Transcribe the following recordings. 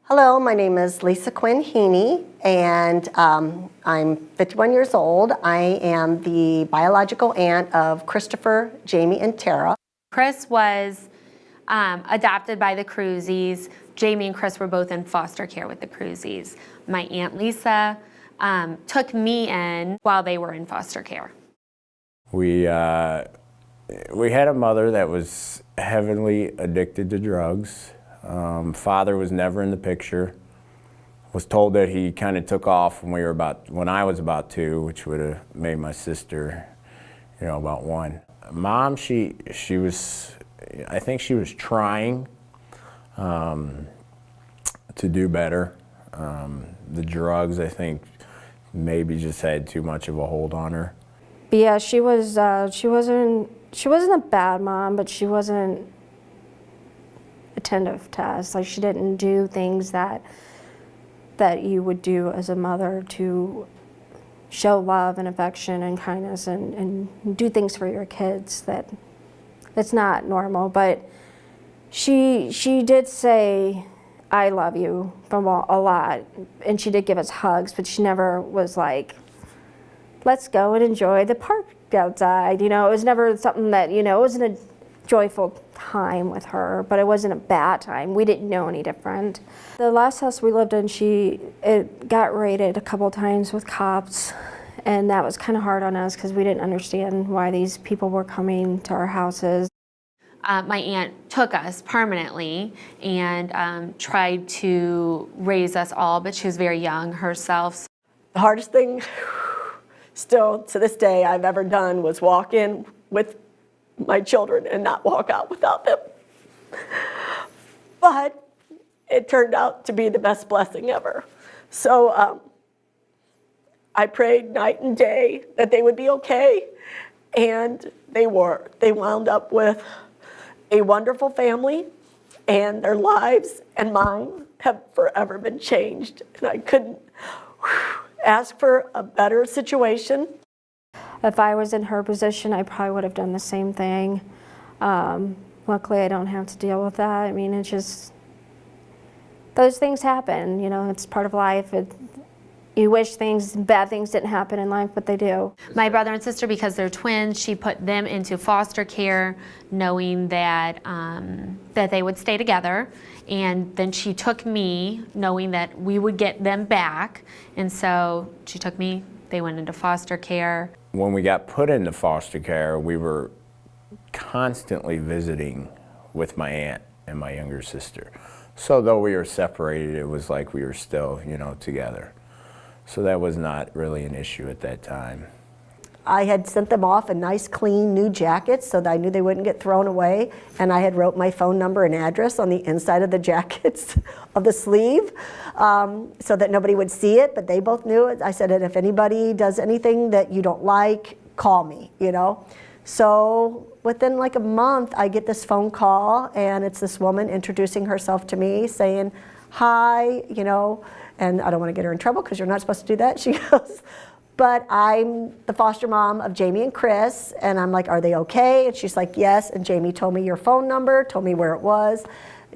Hello, my name is Lisa Quinn Heaney, and I'm 51 years old. I am the biological aunt of Christopher, Jamie, and Tara. Chris was adopted by the Cruzies. Jamie and Chris were both in foster care with the Cruzies. My Aunt Lisa took me in while they were in foster care. We had a mother that was heavily addicted to drugs. Father was never in the picture. Was told that he kind of took off when I was about 2, which would have made my sister, about 1. Mom, she was, I think she was trying to do better. The drugs, I think, maybe just had too much of a hold on her. But yeah, she wasn't a bad mom, but she wasn't attentive to us. Like, she didn't do things that you would do as a mother to show love and affection and kindness and do things for your kids that's not normal. But she did say, "I love you," from a lot, and she did give us hugs, but she never was like, "Let's go and enjoy the park outside." It was never something that, it wasn't a joyful time with her, but it wasn't a bad time. We didn't know any different. The last house we lived in, it got raided a couple times with cops, and that was kind of hard on us because we didn't understand why these people were coming to our houses. My aunt took us permanently and tried to raise us all, but she was very young herself. The hardest thing still to this day I've ever done was walk in with my children and not walk out without them. But it turned out to be the best blessing ever. So I prayed night and day that they would be okay, and they were. They wound up with a wonderful family, and their lives and mine have forever been changed. And I couldn't ask for a better situation. If I was in her position, I probably would have done the same thing. Luckily, I don't have to deal with that. I mean, it's just, those things happen, it's part of life. You wish bad things didn't happen in life, but they do. My brother and sister, because they're twins, she put them into foster care knowing that they would stay together. And then she took me knowing that we would get them back. And so she took me, they went into foster care. When we got put into foster care, we were constantly visiting with my aunt and my younger sister. So though we were separated, it was like we were still, together. So that was not really an issue at that time. I had sent them off in nice, clean, new jackets so that I knew they wouldn't get thrown away. And I had wrote my phone number and address on the inside of the jackets of the sleeve so that nobody would see it, but they both knew it. I said, and if anybody does anything that you don't like, call me, So within like a month, I get this phone call, and it's this woman introducing herself to me, saying, "Hi, and I don't want to get her in trouble because you're not supposed to do that." She goes, "But I'm the foster mom of Jamie and Chris." And I'm like, "Are they okay?" And she's like, "Yes." And Jamie told me your phone number, told me where it was.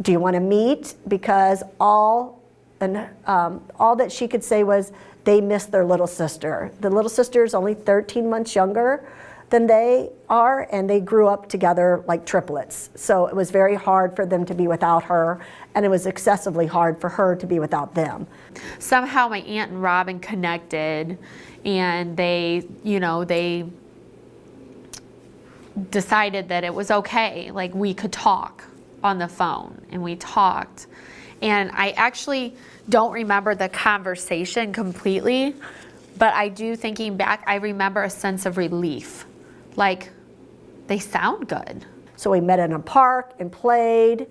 "Do you want to meet?" Because all that she could say was they miss their little sister. The little sister is only 13 months younger than they are, and they grew up together like triplets. So it was very hard for them to be without her, and it was excessively hard for her to be without them. Somehow my aunt and Robin connected, and they decided that it was okay, like we could talk on the phone, and we talked. And I actually don't remember the conversation completely, but I do, thinking back, I remember a sense of relief. Like, they sound good. So we met in a park and played,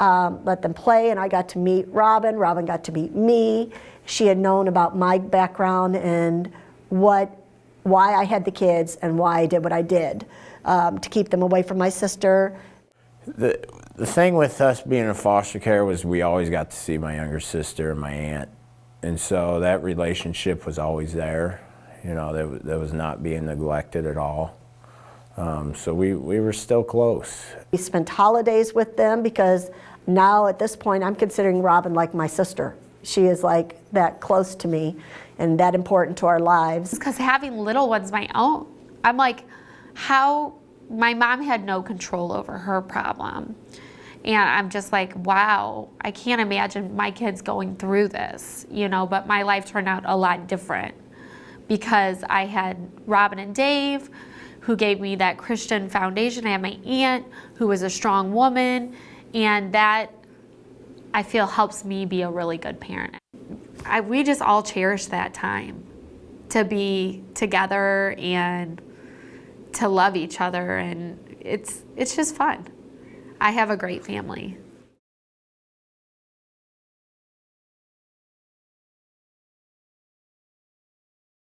let them play, and I got to meet Robin. Robin got to meet me. She had known about my background and why I had the kids and why I did what I did to keep them away from my sister. The thing with us being in foster care was we always got to see my younger sister and my aunt. And so that relationship was always there. That was not being neglected at all. So we were still close. We spent holidays with them because now at this point, I'm considering Robin like my sister. She is like that close to me and that important to our lives. Because having little ones my own, I'm like, how, my mom had no control over her problem. And I'm just like, wow, I can't imagine my kids going through this, you know, but my life turned out a lot different because I had Robin and Dave, who gave me that Christian foundation. I had my aunt, who was a strong woman, and that, I feel, helps me be a really good parent. We just all cherish that time to be together and to love each other, and it's just fun. I have a great family.